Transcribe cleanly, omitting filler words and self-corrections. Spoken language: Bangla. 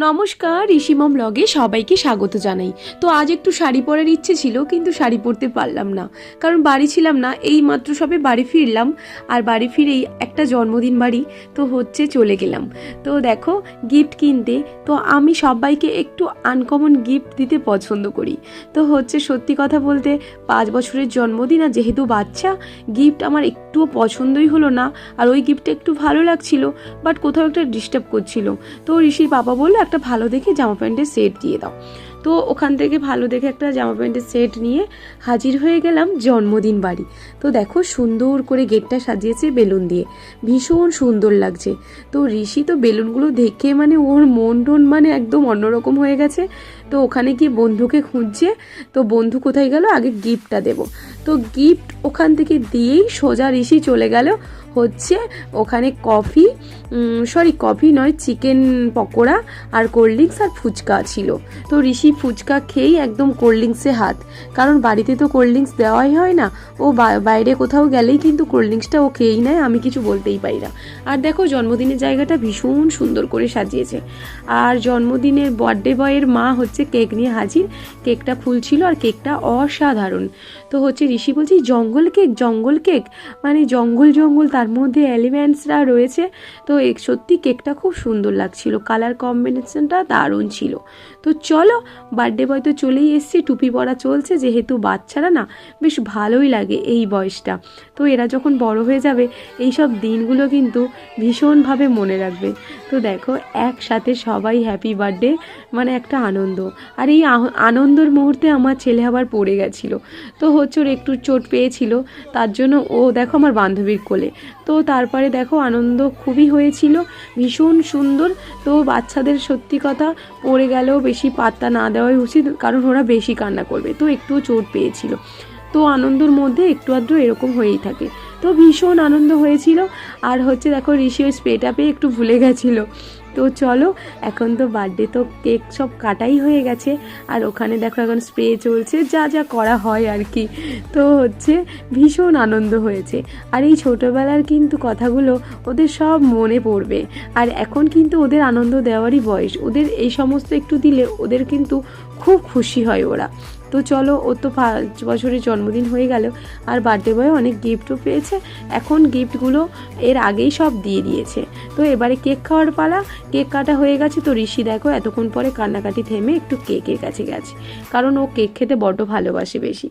নমস্কার, ঋষিমম ব্লগে সবাইকে স্বাগত জানাই। তো আজ একটু শাড়ি পরার ইচ্ছে ছিল, কিন্তু শাড়ি পরতে পারলাম না, কারণ বাড়ি ছিলাম না। এই মাত্র সবে বাড়ি ফিরলাম, আর বাড়ি ফিরেই একটা জন্মদিন বাড়ি তো হচ্ছে চলে গেলাম। তো দেখো গিফট কিনতে, তো আমি সবাইকে একটু আনকমন গিফট দিতে পছন্দ করি। তো হচ্ছে সত্যি কথা বলতে 5 বছরের জন্মদিন, আর যেহেতু বাচ্চা, গিফট আমার একটুও পছন্দই হলো না। আর ওই গিফটটা একটু ভালো লাগছিল, বাট কোথাও একটা ডিস্টার্ব করছিল। তো ঋষির বাবা বললো একটা ভালো দেখে জামা প্যান্টের সেট দিয়ে দাও। তো ওখান থেকে ভালো দেখে একটা জামা প্যান্টের সেট নিয়ে হাজির হয়ে গেলাম জন্মদিন বাড়ি। তো দেখো সুন্দর করে গেটটা সাজিয়েছে বেলুন দিয়ে, ভীষণ সুন্দর লাগছে। তো ঋষি তো বেলুনগুলো দেখে মানে ওর মন টন মানে একদম অন্যরকম হয়ে গেছে। তো ওখানে গিয়ে বন্ধুকে খুঁজছে, তো বন্ধু কোথায় গেল, আগে গিফটটা দেব। তো গিফট ওখান থেকে দিয়েই সোজা ঋষি চলে গেল হচ্ছে ওখানে কফি নয়, চিকেন পকোড়া আর কোল্ড ড্রিঙ্কস আর ফুচকা ছিল। তো ঋষি ফুচকা খেয়েই একদম কোল্ড ড্রিঙ্কসে হাত, কারণ বাড়িতে তো কোল্ড ড্রিঙ্কস দেওয়াই হয় না। ও বাইরে কোথাও গেলেই কিন্তু কোল্ড ড্রিঙ্কসটা ও খেয়েই নেয়, আমি কিছু বলতেই পারি না। আর দেখো জন্মদিনের জায়গাটা ভীষণ সুন্দর করে সাজিয়েছে। আর জন্মদিনের বার্থডে বয়ের মা হচ্ছে কেক নিয়ে হাজির। কেকটা ফুল ছিল আর কেকটা অসাধারণ। তো হচ্ছে ঋষি বলছি জঙ্গল কেক মানে জঙ্গল, তার মধ্যে এলিমেন্টসরা রয়েছে। তো সত্যি কেকটা খুব সুন্দর লাগছিল, কালার কম্বিনেশনটা দারুণ ছিল। তো চলো, বার্থডে বয় তো চলেই এসছে, টুপি পরা চলছে, যেহেতু বাচ্চারা না বেশ ভালোই লাগে এই বয়সটা। তো এরা যখন বড় হয়ে যাবে এই সব দিনগুলো কিন্তু ভীষণভাবে মনে রাখবে। তো দেখো একসাথে সবাই হ্যাপি বার্থডে, মানে একটা আনন্দ। আর এই আনন্দের মুহূর্তে আমার ছেলে আবার পড়ে গেছিলো। তো হচ্ছে ওর একটু চোট পেয়েছিল, তার জন্য ও দেখো আমার বান্ধবীর কোলে। তো তারপরে দেখো আনন্দ খুবই হয়েছিল, ভীষণ সুন্দর। তো বাচ্চাদের সত্যি কথা পড়ে গেলেও বেশি পাত্তা না দেওয়াই উচিত, কারণ ওরা বেশি কান্না করবে। তো একটুও চোট পেয়েছিল, তো আনন্দের মধ্যে একটু আধটু এরকম হয়েই থাকে। তো ভীষণ আনন্দ হয়েছিল। আর হচ্ছে দেখো ঋষি ওই স্প্রেটা পেয়ে একটু ভুলে গেছিলো। তো চলো, এখন তো বার্থডে তো কেক সব কাটাই হয়ে গেছে, আর ওখানে দেখো এখন স্প্রে চলছে, যা যা করা হয় আর কি। তো হচ্ছে ভীষণ আনন্দ হয়েছে। আর এই ছোটোবেলার কিন্তু কথাগুলো ওদের সব মনে পড়বে। আর এখন কিন্তু ওদের আনন্দ দেওয়ারই বয়স, ওদের এই সমস্ত একটু দিলে ওদের কিন্তু খুব খুশি হয় ওরা। তো চলো, ও তো 5 বছরের জন্মদিন হয়ে গেল, আর বার্থডে বয় অনেক গিফটও পেয়েছে। এখন গিফটগুলো এর আগেই সব দিয়ে দিয়েছে। তো এবারে কেক খাওয়ার পালা। কেক কাটা হয়ে গেছে। তো ঋষি দেখো এতক্ষণ পরে কান্নাকাটি থেমে একটু কেকের কাছে গেছে, কারণ ও কেক খেতে বড্ড ভালোবাসে বেশি।